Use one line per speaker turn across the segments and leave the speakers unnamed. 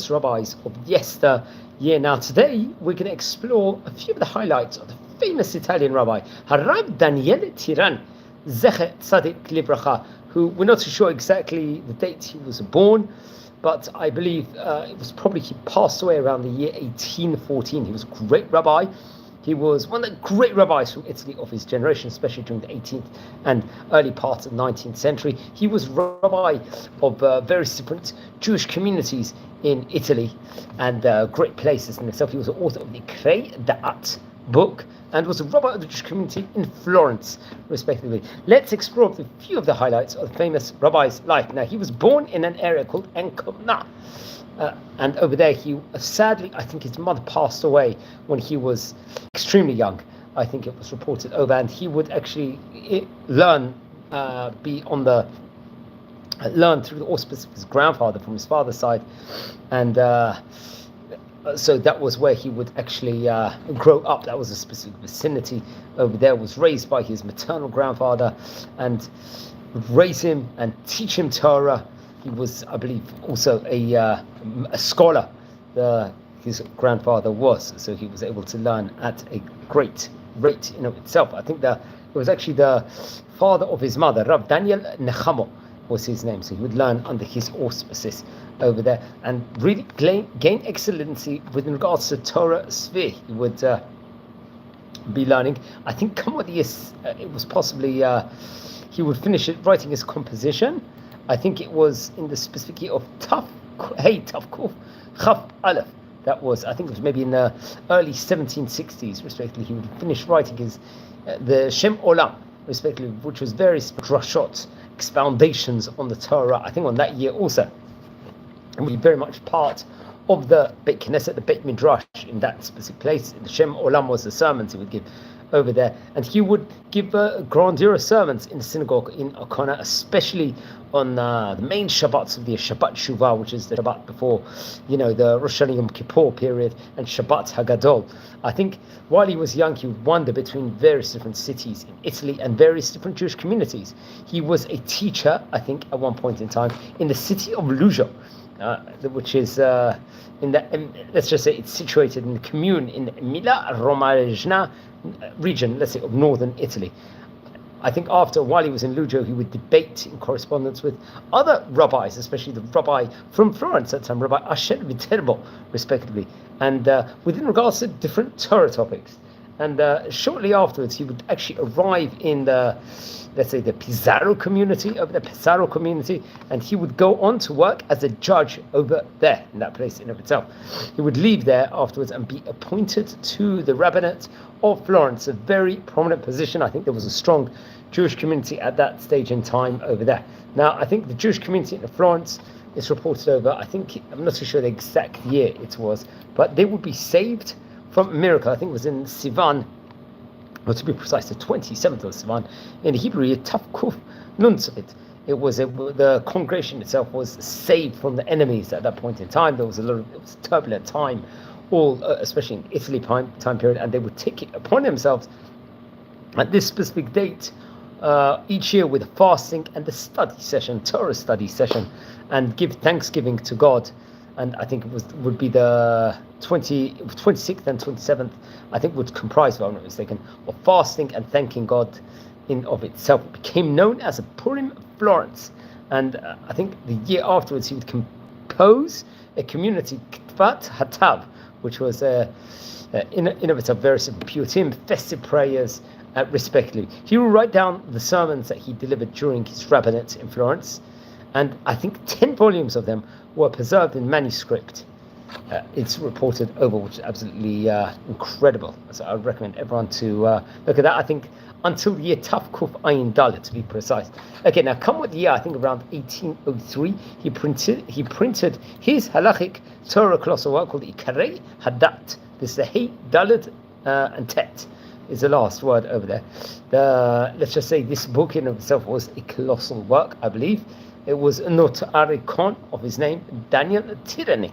famous rabbis of yesteryear. Now today we're going to explore a few of the highlights of the famous Italian rabbi, Rabbi Daniel Tierney, Zecher Tzadik Livracha, who we're not too sure exactly the date he was born, but I believe it was probably he passed away around the year 1814. He was a great rabbi. He was one of the great rabbis from Italy of his generation, especially during the 18th and early parts of the 19th century. He was rabbi of various different Jewish communities in Italy and great places in itself. He was the author of the Krei Da'at book and was a rabbi of the Jewish community in Florence, respectively. Let's explore a few of the highlights of the famous rabbi's life. Now, he was born in an area called Enkomna. And over there, he sadly, I think his mother passed away when he was extremely young. I think it was reported over, and he would actually learn through the auspices of his grandfather from his father's side, and so that was where he would actually grow up. That was a specific vicinity over there. Was raised by his maternal grandfather, and would raise him and teach him Torah. He was, I believe, also a scholar. His grandfather was, so he was able to learn at a great rate in of itself. I think that it was actually the father of his mother, Rabbi Daniel Tierney was his name. So he would learn under his auspices over there and really gain excellency with regards to Torah sphere. He would be learning. I think it was possibly he would finish it writing his composition. I think it was in the specific year of Taf Kuf Chaf Aleph. That was, I think it was maybe in the early 1760s, respectively. He would finish writing his the Shem Olam, respectively, which was various drashot, expoundations on the Torah. I think on that year also, and would be very much part of the Beit Knesset, the Beit Midrash in that specific place. The Shem Olam was the sermons he would give over there, and he would give grandiose sermons in the synagogue in Okona, especially on the main Shabbats of the Shabbat Shuvah, which is the Shabbat before, the Rosh Hashanah Yom Kippur period, and Shabbat Hagadol. I think while he was young, he would wander between various different cities in Italy and various different Jewish communities. He was a teacher, I think, at one point in time, in the city of Lugio, which is let's just say it's situated in the commune in Emilia-Romagna region, let's say, of northern Italy. I think after a while he was in Lugio, he would debate in correspondence with other rabbis, especially the rabbi from Florence at the time, Rabbi Asher Viterbo, respectively, and within regards to different Torah topics. And shortly afterwards, he would actually arrive in the Pizarro community, and he would go on to work as a judge over there in that place in of itself. He would leave there afterwards and be appointed to the rabbinate of Florence, a very prominent position. I think there was a strong Jewish community at that stage in time over there. Now, I think the Jewish community in Florence is reported over, I'm not too sure the exact year it was, but they would be saved from a miracle. I think it was in Sivan, or to be precise, the 27th of Sivan, in the Hebrew year, Taf Kuf Nun Tzavit. The congregation itself was saved from the enemies at that point in time. It was a turbulent time, especially in Italy time period, and they would take it upon themselves at this specific date each year with a fasting and the Torah study session, and give thanksgiving to God. And I think would be the 26th and 27th, I think would comprise, if I'm not mistaken, of fasting and thanking God in of itself. It became known as a Purim Florence. And I think the year afterwards he would compose a community, Ktvat Hatav, which was in of itself very Purim, festive prayers, respectively. He would write down the sermons that he delivered during his rabbinate in Florence, and I think 10 volumes of them were preserved in manuscript. It's reported over, which is absolutely incredible. So I would recommend everyone to look at that. I think until the year Taf Kuf Ayin Dalet, to be precise. Okay, now come with the year, I think around 1803, he printed his halachic Torah colossal work called Ikarei Hadat. This is the Hey, Dalet, and Tet is the last word over there. Let's just say this book in itself was a colossal work, I believe. It was a notarikon of his name, Daniel Tierney,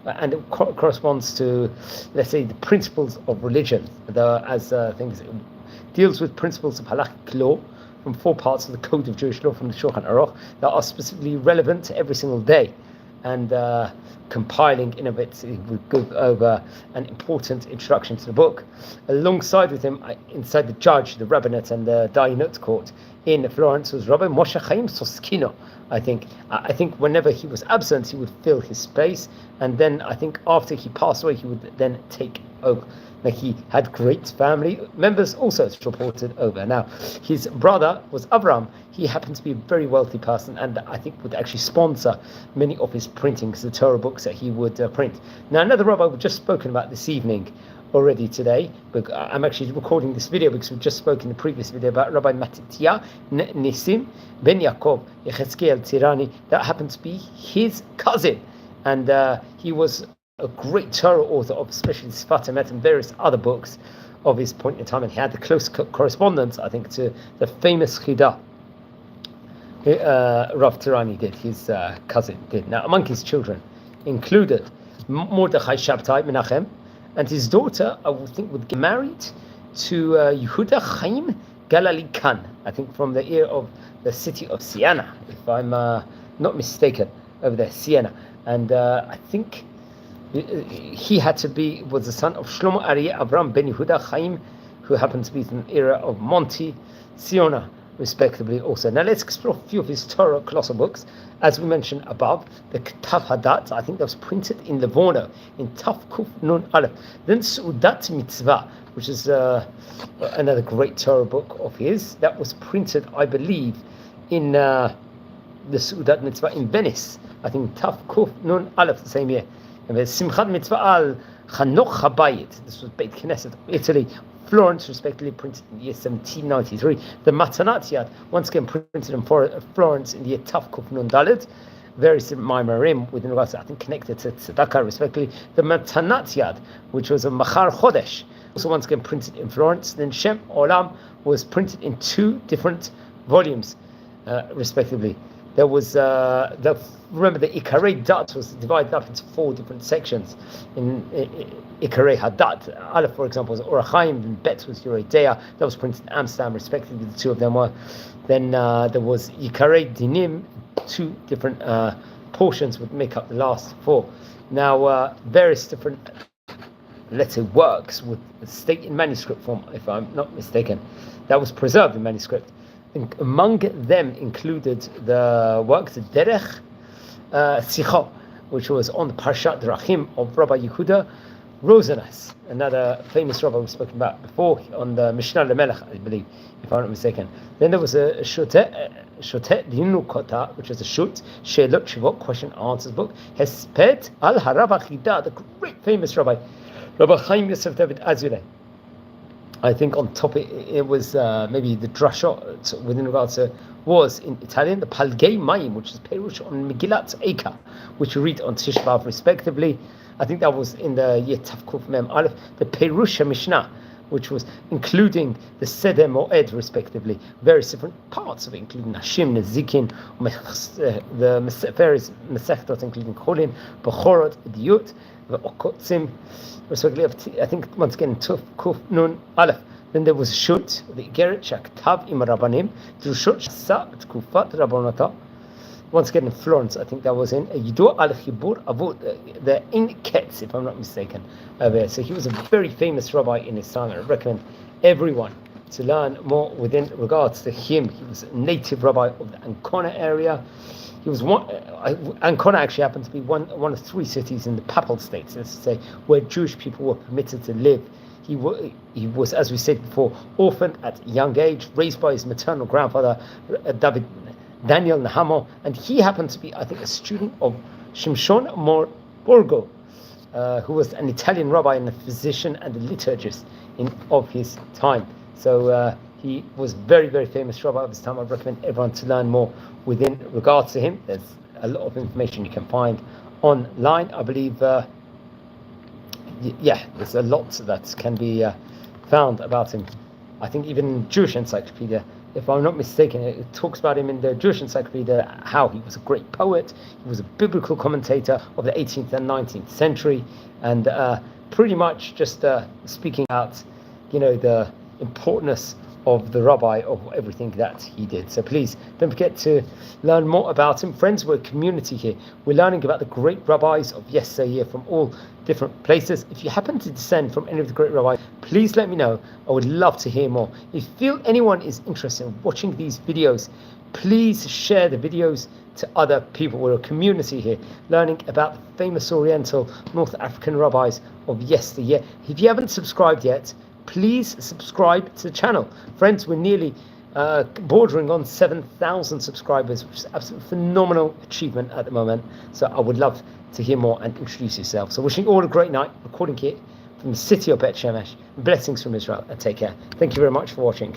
and it corresponds to, let's say, the principles of religion. Things it deals with principles of halakhic law from 4 parts of the Code of Jewish Law from the Shulchan Aruch that are specifically relevant to every single day. And compiling in a bit. He would give over an important introduction to the book. Alongside with him, inside the judge, the rabbinate, and the Dayanut court in Florence was Rabbi Moshe Chaim Soskino. I think whenever he was absent, he would fill his space, and then I think after he passed away, he would then take over. Now, he had great family members also, it's reported over. Now, his brother was Avram. He happened to be a very wealthy person, and I think would actually sponsor many of his printings, the Torah books that he would print. Now, another rabbi we've just spoken about this evening already today, but I'm actually recording this video because we've just spoken in the previous video about Rabbi Matitya Nisim Ben Yaakov Yechezkel Tirani. That happened to be his cousin, and he was a great Torah author of especially Sfat Emet and various other books of his point in time, and he had the close correspondence, I think, to the famous Chidah Rav Tirani did, his cousin did. Now, among his children included Mordechai Shabtai Menachem, and his daughter, I would think, would get married to Yehuda Chaim Galali Khan, I think from the era of the city of Siena, if I'm not mistaken, over there, Siena. And I think he was the son of Shlomo Aryeh Avram Ben Yehuda Chaim, who happened to be from the era of Monti Siona, respectively also. Now let's explore a few of his Torah colossal books. As we mentioned above, the Ketav Hadat, I think that was printed in Livorno in Tav Kuf Nun Aleph. Then Seudat Mitzvah, which is another great Torah book of his, that was printed, I believe, in the Seudat Mitzvah in Venice, I think Tav Kuf Nun Aleph, the same year. And there's Simchat Mitzvah al Chanoch Habayit, this was Beit Knesset of Italy, Florence, respectively, printed in the year 1793. The Matanat Yad, once again printed in Florence in the year Tav Kuf Nun Daled. Various Maimarim within regards to, I think, connected to Tzedakah, respectively. The Matanat Yad, which was a Machar Chodesh, also once again printed in Florence. Then Shem Olam was printed in 2 different volumes, respectively. There was remember the Ikarei Dat was divided up into 4 different sections. In Ikarei Hadat, Aleph, for example, was Orachaim, and Bet was Yorei Deah. That was printed in Amsterdam, respectively. The 2 of them were. Then there was Ikarei Dinim. 2 different portions would make up the last 4. Now, various different, let's say, works would state in manuscript form, if I'm not mistaken, that was preserved in manuscript. Among them included the work, the Derech Sicha, which was on the Parshat Drachim of Rabbi Yehuda Rosenas, another famous rabbi we've spoken about before, on the Mishnah Lemelech, I believe, if I'm not mistaken. Then there was a Shotet Dinukota, which was a Shut, Sheelot Shivot, question answers book, Hesped al Harav Achida, the great famous rabbi, Rabbi Chaim Yosef David Azulay. I think on top it was maybe the drashot within regards to was in Italian, the Palgei Mayim, which is Perush on Megillat Eika, which we read on Tish B'Av respectively. I think that was in the year Tav Kuf Mem Aleph, the Perush Mishnah, which was including the Seder Moed respectively, various different parts of it, including Nashim, Nezikin, the various Masechtot, including Cholin, Bechorot, Diyut, the Okotzim, respectively. I think once again Tav Kuf Nun Aleph. Then there was Shut, the Igeret Shaktav Im Rabbanim, Drushot Shasa Tkufat Rabbonata. Once again in Florence, I think that was in Yidur al Chibur Avud, the in Ketz, if I'm not mistaken, there. So he was a very famous rabbi in his time. I recommend everyone to learn more within regards to him. He was a native rabbi of the Ancona area. He was Ancona actually happened to be one of 3 cities in the Papal States, let's say, where Jewish people were permitted to live. He was, as we said before, orphaned at a young age, raised by his maternal grandfather, Daniel Nahamo, and he happened to be, I think, a student of Shimshon Borgo, who was an Italian rabbi and a physician and a liturgist of his time. So he was very, very famous rabbi of his time. I recommend everyone to learn more within regards to him. There's a lot of information you can find online. I believe, there's a lot that can be found about him. I think even Jewish encyclopedia, if I'm not mistaken, it talks about him in the Jewish encyclopedia, how he was a great poet, he was a biblical commentator of the 18th and 19th century, and pretty much just speaking out, the importance of the rabbi, of everything that he did. So please don't forget to learn more about him. Friends, we're a community here. We're learning about the great rabbis of yesteryear from all different places. If you happen to descend from any of the great rabbis, please let me know. I would love to hear more. If you feel anyone is interested in watching these videos, please share the videos to other people. We're a community here, learning about the famous Oriental North African rabbis of yesteryear. If you haven't subscribed yet, please subscribe to the channel. Friends, we're nearly bordering on 7,000 subscribers, which is an absolutely phenomenal achievement at the moment. So I would love to hear more and introduce yourself. So wishing you all a great night, recording here from the city of Bet Shemesh. Blessings from Israel, and take care. Thank you very much for watching.